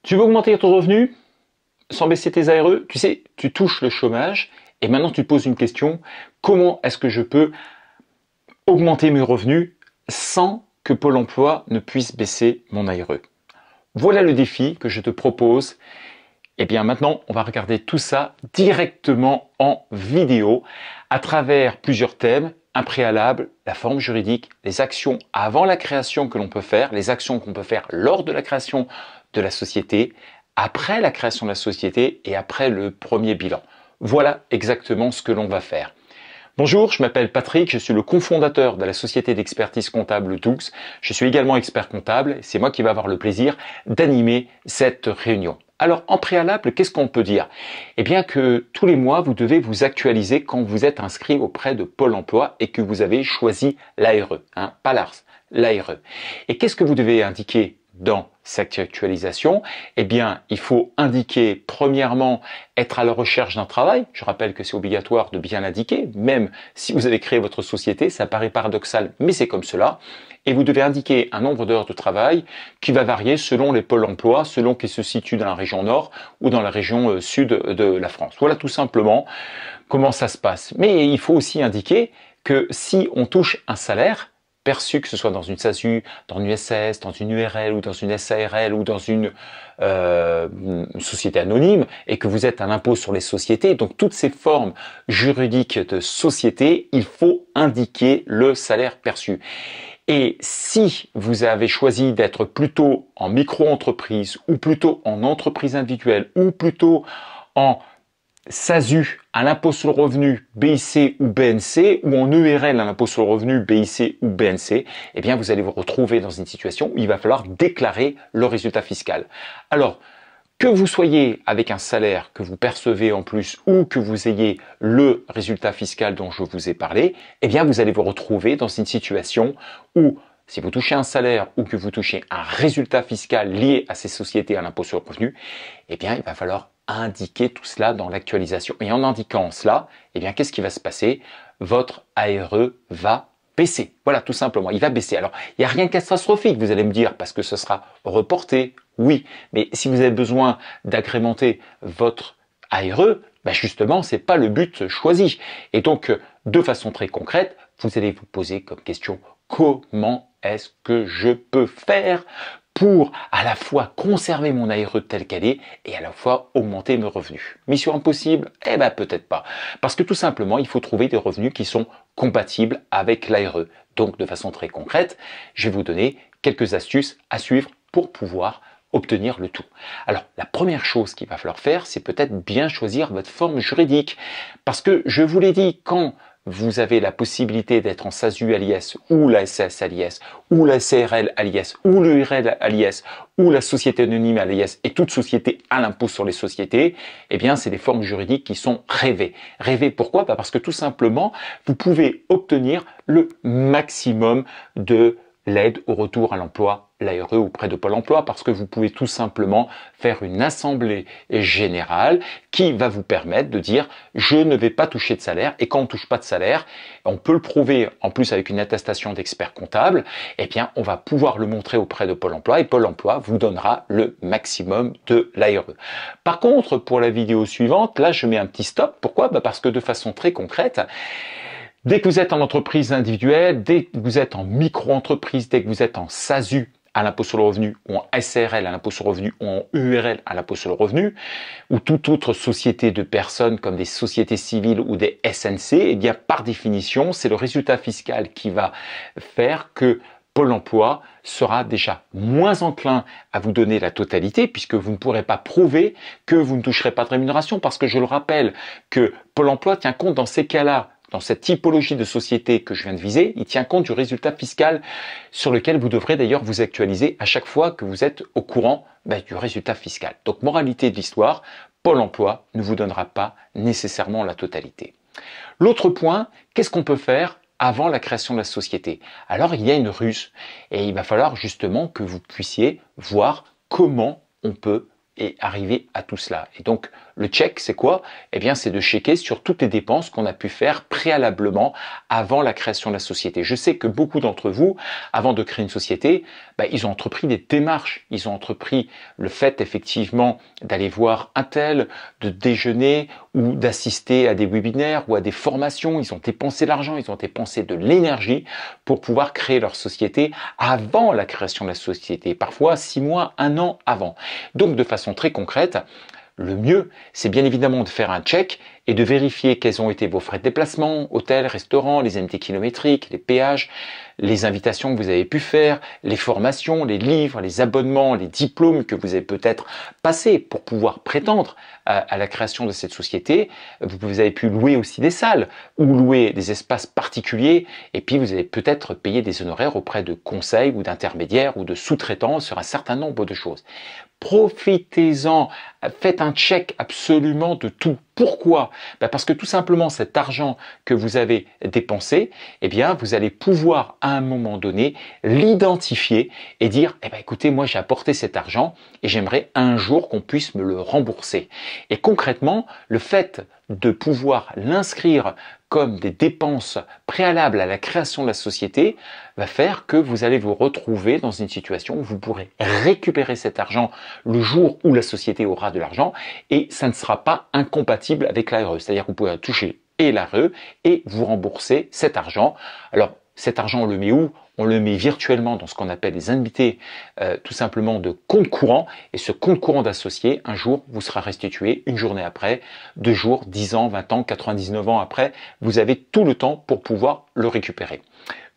Tu veux augmenter ton revenu sans baisser tes ARE? Tu sais, tu touches le chômage et maintenant tu te poses une question. Comment est-ce que je peux augmenter mes revenus sans que Pôle emploi ne puisse baisser mon ARE? Voilà le défi que je te propose. Et bien maintenant, on va regarder tout ça directement en vidéo à travers plusieurs thèmes: un préalable, la forme juridique, les actions avant la création que l'on peut faire, les actions qu'on peut faire lors de la création de la société, après la création de la société et après le premier bilan. Voilà exactement ce que l'on va faire. Bonjour, je m'appelle Patrick, je suis le cofondateur de la société d'expertise comptable Doux. Je suis également expert comptable et c'est moi qui vais avoir le plaisir d'animer cette réunion. Alors, en préalable, qu'est-ce qu'on peut dire? Eh bien que tous les mois, vous devez vous actualiser quand vous êtes inscrit auprès de Pôle emploi et que vous avez choisi l'ARE, pas l'ARS, l'ARE. Et qu'est-ce que vous devez indiquer dans cette actualisation? Eh bien, il faut indiquer, premièrement, être à la recherche d'un travail. Je rappelle que c'est obligatoire de bien l'indiquer, même si vous avez créé votre société, ça paraît paradoxal, mais c'est comme cela. Et vous devez indiquer un nombre d'heures de travail qui va varier selon les pôles emploi, selon qu'ils se situent dans la région nord ou dans la région sud de la France. Voilà tout simplement comment ça se passe. Mais il faut aussi indiquer que si on touche un salaire perçu, que ce soit dans une SASU, dans une SAS, dans une URL ou dans une SARL ou dans une société anonyme, et que vous êtes à l'impôt sur les sociétés, donc toutes ces formes juridiques de société, il faut indiquer le salaire perçu. Et si vous avez choisi d'être plutôt en micro-entreprise ou plutôt en entreprise individuelle ou plutôt en SASU à l'impôt sur le revenu BIC ou BNC ou en EURL à l'impôt sur le revenu BIC ou BNC, eh bien vous allez vous retrouver dans une situation où il va falloir déclarer le résultat fiscal. Alors, que vous soyez avec un salaire que vous percevez en plus ou que vous ayez le résultat fiscal dont je vous ai parlé, eh bien vous allez vous retrouver dans une situation où si vous touchez un salaire ou que vous touchez un résultat fiscal lié à ces sociétés à l'impôt sur le revenu, eh bien il va falloir indiquer tout cela dans l'actualisation. Et en indiquant cela, eh bien qu'est-ce qui va se passer? Votre ARE va baisser. Voilà, tout simplement, il va baisser. Alors, il n'y a rien de catastrophique, vous allez me dire, parce que ce sera reporté, oui. Mais si vous avez besoin d'agrémenter votre ARE, ben justement, c'est pas le but choisi. Et donc, de façon très concrète, vous allez vous poser comme question: comment est-ce que je peux faire pour à la fois conserver mon ARE telle qu'elle est et à la fois augmenter mes revenus? Mission impossible? Eh ben peut-être pas. Parce que tout simplement, il faut trouver des revenus qui sont compatibles avec l'ARE. Donc de façon très concrète, je vais vous donner quelques astuces à suivre pour pouvoir obtenir le tout. Alors la première chose qu'il va falloir faire, c'est peut-être bien choisir votre forme juridique. Parce que je vous l'ai dit, quand vous avez la possibilité d'être en SASU à l'IS ou la SAS à l'IS ou la SARL à l'IS ou l'URL à l'IS ou la société anonyme à l'IS et toute société à l'impôt sur les sociétés, eh bien c'est des formes juridiques qui sont rêvées. Rêvées pourquoi? Parce que tout simplement, vous pouvez obtenir le maximum de l'aide au retour à l'emploi, l'ARE auprès de Pôle emploi, parce que vous pouvez tout simplement faire une assemblée générale qui va vous permettre de dire: je ne vais pas toucher de salaire. Et quand on ne touche pas de salaire, on peut le prouver en plus avec une attestation d'expert comptable, eh bien on va pouvoir le montrer auprès de Pôle emploi et Pôle emploi vous donnera le maximum de l'ARE. Par contre, pour la vidéo suivante, là je mets un petit stop. Pourquoi? Parce que de façon très concrète, dès que vous êtes en entreprise individuelle, dès que vous êtes en micro-entreprise, dès que vous êtes en SASU à l'impôt sur le revenu ou en SARL à l'impôt sur le revenu ou en URL à l'impôt sur le revenu ou toute autre société de personnes comme des sociétés civiles ou des SNC, eh bien par définition, c'est le résultat fiscal qui va faire que Pôle emploi sera déjà moins enclin à vous donner la totalité puisque vous ne pourrez pas prouver que vous ne toucherez pas de rémunération, parce que je le rappelle que Pôle emploi tient compte dans ces cas-là, dans cette typologie de société que je viens de viser, il tient compte du résultat fiscal sur lequel vous devrez d'ailleurs vous actualiser à chaque fois que vous êtes au courant du résultat fiscal. Donc, moralité de l'histoire, Pôle emploi ne vous donnera pas nécessairement la totalité. L'autre point, qu'est-ce qu'on peut faire avant la création de la société? Alors, il y a une ruse et il va falloir justement que vous puissiez voir comment on peut et arriver à tout cela. Et donc, le check, c'est quoi? Eh bien, c'est de checker sur toutes les dépenses qu'on a pu faire préalablement avant la création de la société. Je sais que beaucoup d'entre vous, avant de créer une société, ils ont entrepris des démarches. Ils ont entrepris le fait, effectivement, d'aller voir un tel, de déjeuner ou d'assister à des webinaires ou à des formations. Ils ont dépensé de l'argent, ils ont dépensé de l'énergie pour pouvoir créer leur société avant la création de la société. Parfois 6 mois, 1 an avant. Donc, de façon très concrète, le mieux, c'est bien évidemment de faire un check et de vérifier quels ont été vos frais de déplacement, hôtels, restaurants, les indemnités kilométriques, les péages, les invitations que vous avez pu faire, les formations, les livres, les abonnements, les diplômes que vous avez peut-être passés pour pouvoir prétendre à la création de cette société. Vous avez pu louer aussi des salles ou louer des espaces particuliers et puis vous avez peut-être payé des honoraires auprès de conseils ou d'intermédiaires ou de sous-traitants sur un certain nombre de choses. Profitez-en, faites un check absolument de tout. Pourquoi? Parce que tout simplement cet argent que vous avez dépensé, eh bien vous allez pouvoir à un moment donné l'identifier et dire écoutez, moi j'ai apporté cet argent et j'aimerais un jour qu'on puisse me le rembourser. Et concrètement, le fait de pouvoir l'inscrire comme des dépenses préalables à la création de la société va faire que vous allez vous retrouver dans une situation où vous pourrez récupérer cet argent le jour où la société aura de l'argent et ça ne sera pas incompatible avec l'ARE. C'est-à-dire que vous pouvez toucher et l'ARE et vous rembourser cet argent. Alors, cet argent, on le met où? On le met virtuellement dans ce qu'on appelle les indemnités tout simplement de compte courant. Et ce compte courant d'associé, un jour, vous sera restitué une journée après, 2 jours, 10 ans, 20 ans, 99 ans après. Vous avez tout le temps pour pouvoir le récupérer.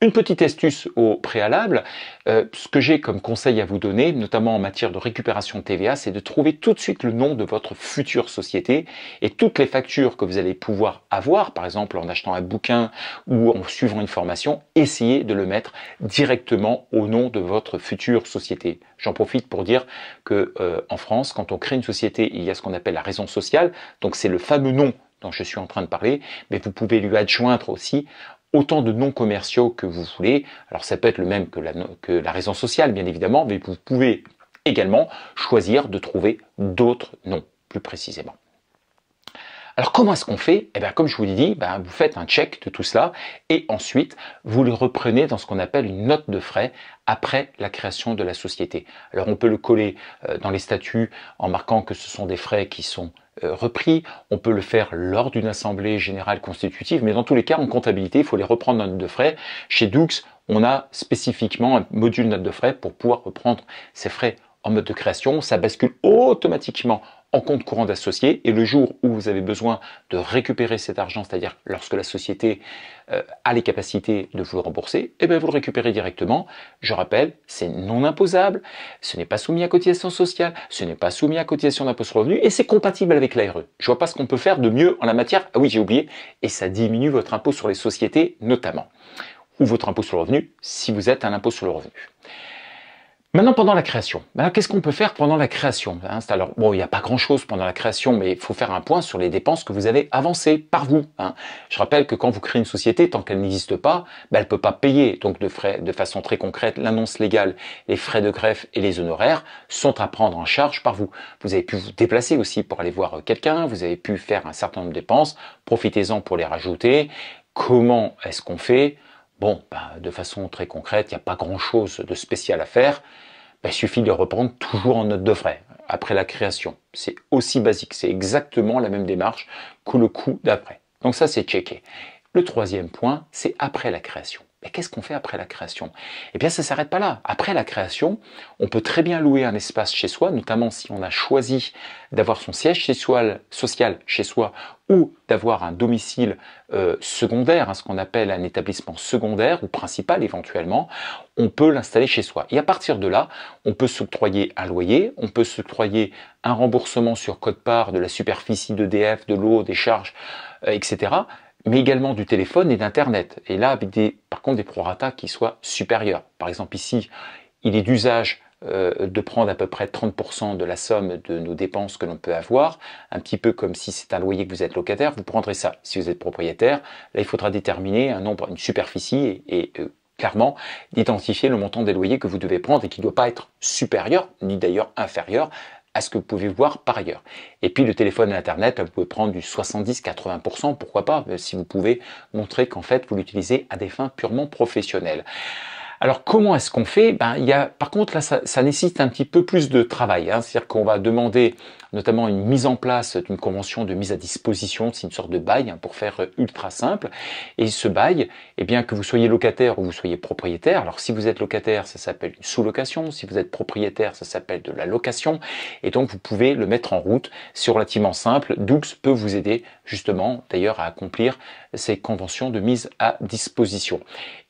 Une petite astuce au préalable, ce que j'ai comme conseil à vous donner, notamment en matière de récupération de TVA, c'est de trouver tout de suite le nom de votre future société et toutes les factures que vous allez pouvoir avoir, par exemple en achetant un bouquin ou en suivant une formation, essayez de le mettre directement au nom de votre future société. J'en profite pour dire que en France, quand on crée une société, il y a ce qu'on appelle la raison sociale, donc c'est le fameux nom dont je suis en train de parler, mais vous pouvez lui adjoindre aussi autant de noms commerciaux que vous voulez. Alors ça peut être le même que la raison sociale, bien évidemment, mais vous pouvez également choisir de trouver d'autres noms, plus précisément. Alors comment est-ce qu'on fait? Comme je vous l'ai dit, vous faites un check de tout cela et ensuite vous le reprenez dans ce qu'on appelle une note de frais après la création de la société. Alors on peut le coller dans les statuts en marquant que ce sont des frais qui sont repris, on peut le faire lors d'une assemblée générale constitutive, mais dans tous les cas en comptabilité, il faut les reprendre dans la note de frais. Chez Dux, on a spécifiquement un module note de frais pour pouvoir reprendre ces frais en mode de création. Ça bascule automatiquement en compte courant d'associé et le jour où vous avez besoin de récupérer cet argent, c'est-à-dire lorsque la société a les capacités de vous le rembourser, vous le récupérez directement. Je rappelle, c'est non imposable, ce n'est pas soumis à cotisation sociale, ce n'est pas soumis à cotisation d'impôt sur le revenu et c'est compatible avec l'ARE. Je vois pas ce qu'on peut faire de mieux en la matière. Ah oui, j'ai oublié, et ça diminue votre impôt sur les sociétés notamment, ou votre impôt sur le revenu si vous êtes un impôt sur le revenu. Maintenant, pendant la création, qu'est-ce qu'on peut faire pendant la création? Alors, bon, il n'y a pas grand-chose pendant la création, mais il faut faire un point sur les dépenses que vous avez avancées par vous. Je rappelle que quand vous créez une société, tant qu'elle n'existe pas, elle ne peut pas payer. Donc, de façon très concrète, l'annonce légale, les frais de greffe et les honoraires sont à prendre en charge par vous. Vous avez pu vous déplacer aussi pour aller voir quelqu'un, vous avez pu faire un certain nombre de dépenses, profitez-en pour les rajouter. Comment est-ce qu'on fait? Bon, de façon très concrète, il n'y a pas grand-chose de spécial à faire. Il suffit de reprendre toujours en note de frais après la création. C'est aussi basique, c'est exactement la même démarche que le coup d'après. Donc ça, c'est checké. Le troisième point, c'est après la création. Mais qu'est-ce qu'on fait après la création? Eh bien, ça ne s'arrête pas là. Après la création, on peut très bien louer un espace chez soi, notamment si on a choisi d'avoir son siège social chez soi ou d'avoir un domicile secondaire, ce qu'on appelle un établissement secondaire ou principal éventuellement. On peut l'installer chez soi. Et à partir de là, on peut s'octroyer un loyer, on peut s'octroyer un remboursement sur quote-part de la superficie d'EDF, de l'eau, des charges, etc., mais également du téléphone et d'Internet. Et là, avec par contre des prorata qui soient supérieurs. Par exemple, ici, il est d'usage de prendre à peu près 30% de la somme de nos dépenses que l'on peut avoir, un petit peu comme si c'est un loyer que vous êtes locataire, vous prendrez ça. Si vous êtes propriétaire, là, il faudra déterminer un nombre, une superficie et clairement d'identifier le montant des loyers que vous devez prendre et qui ne doit pas être supérieur, ni d'ailleurs inférieur à ce que vous pouvez voir par ailleurs. Et puis le téléphone et l'internet, vous pouvez prendre du 70-80%, pourquoi pas, si vous pouvez montrer qu'en fait vous l'utilisez à des fins purement professionnelles. Alors comment est-ce qu'on fait? Par contre là ça nécessite un petit peu plus de travail, hein. C'est-à-dire qu'on va demander notamment une mise en place d'une convention de mise à disposition, c'est une sorte de bail, hein, pour faire ultra simple. Et ce bail, eh bien que vous soyez locataire ou vous soyez propriétaire, alors si vous êtes locataire ça s'appelle une sous-location, si vous êtes propriétaire ça s'appelle de la location, et donc vous pouvez le mettre en route, c'est relativement simple. Dux peut vous aider justement d'ailleurs à accomplir ces conventions de mise à disposition.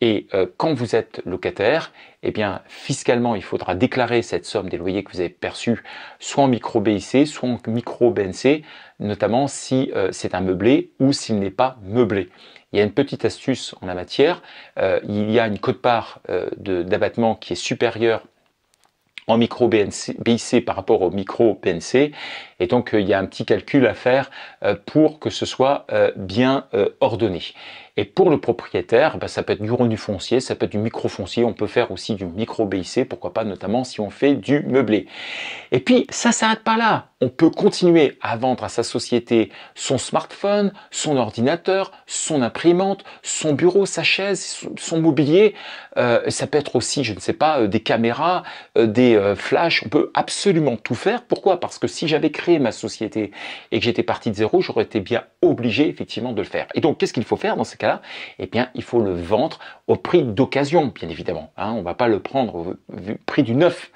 Et quand vous êtes locataire, eh bien fiscalement il faudra déclarer cette somme des loyers que vous avez perçus soit en micro BIC, soit en micro BNC, notamment si c'est un meublé ou s'il n'est pas meublé. Il y a une petite astuce en la matière, il y a une quote-part d'abattement qui est supérieure en micro BIC par rapport au micro BNC, et donc il y a un petit calcul à faire pour que ce soit bien ordonné. Et pour le propriétaire, ça peut être du revenu foncier, ça peut être du micro foncier, on peut faire aussi du micro BIC, pourquoi pas, notamment si on fait du meublé. Et puis ça s'arrête pas là, on peut continuer à vendre à sa société son smartphone, son ordinateur, son imprimante, son bureau, sa chaise, son mobilier. Ça peut être aussi, je ne sais pas, des caméras, des flashs, on peut absolument tout faire. Pourquoi? Parce que si j'avais créé ma société et que j'étais parti de zéro, j'aurais été bien obligé effectivement de le faire. Et donc qu'est-ce qu'il faut faire dans ces cas-là? Eh bien il faut le vendre au prix d'occasion, bien évidemment, hein, on ne va pas le prendre au prix du neuf.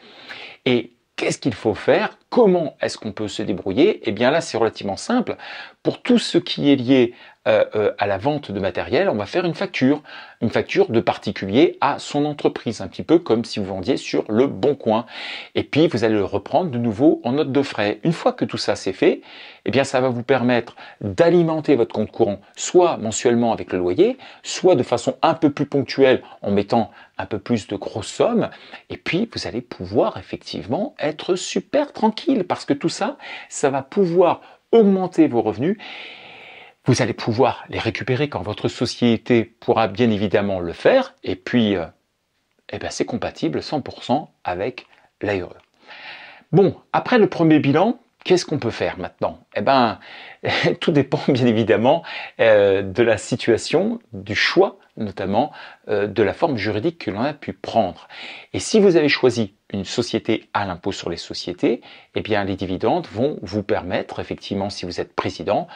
Et qu'est-ce qu'il faut faire? Comment est-ce qu'on peut se débrouiller? Eh bien là c'est relativement simple. Pour tout ce qui est lié à la vente de matériel, on va faire une facture de particulier à son entreprise, un petit peu comme si vous vendiez sur le Bon Coin. Et puis vous allez le reprendre de nouveau en note de frais. Une fois que tout ça c'est fait, eh bien ça va vous permettre d'alimenter votre compte courant, soit mensuellement avec le loyer, soit de façon un peu plus ponctuelle en mettant un peu plus de grosses sommes. Et puis vous allez pouvoir effectivement être super tranquille parce que tout ça, ça va pouvoir augmenter vos revenus. Vous allez pouvoir les récupérer quand votre société pourra bien évidemment le faire. Et puis, c'est compatible 100% avec l'ARE. Bon, après le premier bilan, qu'est-ce qu'on peut faire maintenant? Tout dépend bien évidemment de la situation, du choix notamment de la forme juridique que l'on a pu prendre. Et si vous avez choisi une société à l'impôt sur les sociétés, eh bien les dividendes vont vous permettre effectivement, si vous êtes président,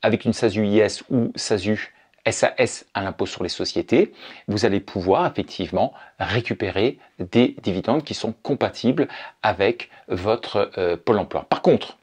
avec une SASU IS ou SASU SAS à l'impôt sur les sociétés, vous allez pouvoir effectivement récupérer des dividendes qui sont compatibles avec votre Pôle emploi. Par contre,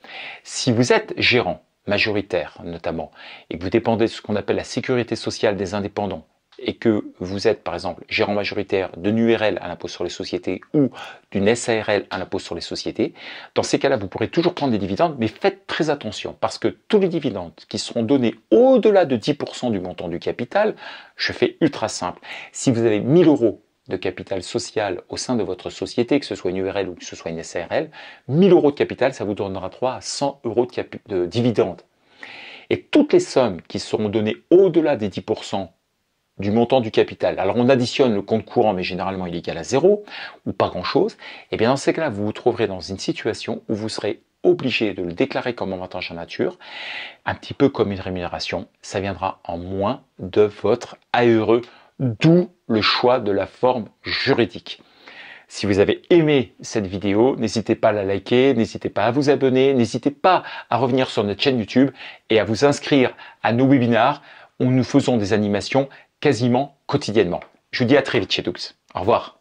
si vous êtes gérant majoritaire notamment et que vous dépendez de ce qu'on appelle la sécurité sociale des indépendants et que vous êtes par exemple gérant majoritaire d'une URL à l'impôt sur les sociétés ou d'une SARL à l'impôt sur les sociétés, dans ces cas-là, vous pourrez toujours prendre des dividendes, mais faites très attention parce que tous les dividendes qui seront donnés au-delà de 10% du montant du capital, je fais ultra simple. Si vous avez 1000 € de capital social au sein de votre société, que ce soit une URL ou que ce soit une SARL, 1000 € de capital, ça vous donnera droit à 100 € de dividendes. Et toutes les sommes qui seront données au-delà des 10% du montant du capital, alors on additionne le compte courant, mais généralement il est égal à 0 ou pas grand-chose, et bien dans ces cas-là, vous vous trouverez dans une situation où vous serez obligé de le déclarer comme avantage en nature, un petit peu comme une rémunération, ça viendra en moins de votre ARE, d'où le choix de la forme juridique. Si vous avez aimé cette vidéo, n'hésitez pas à la liker, n'hésitez pas à vous abonner, n'hésitez pas à revenir sur notre chaîne YouTube et à vous inscrire à nos webinars où nous faisons des animations quasiment quotidiennement. Je vous dis à très vite chez Dux. Au revoir.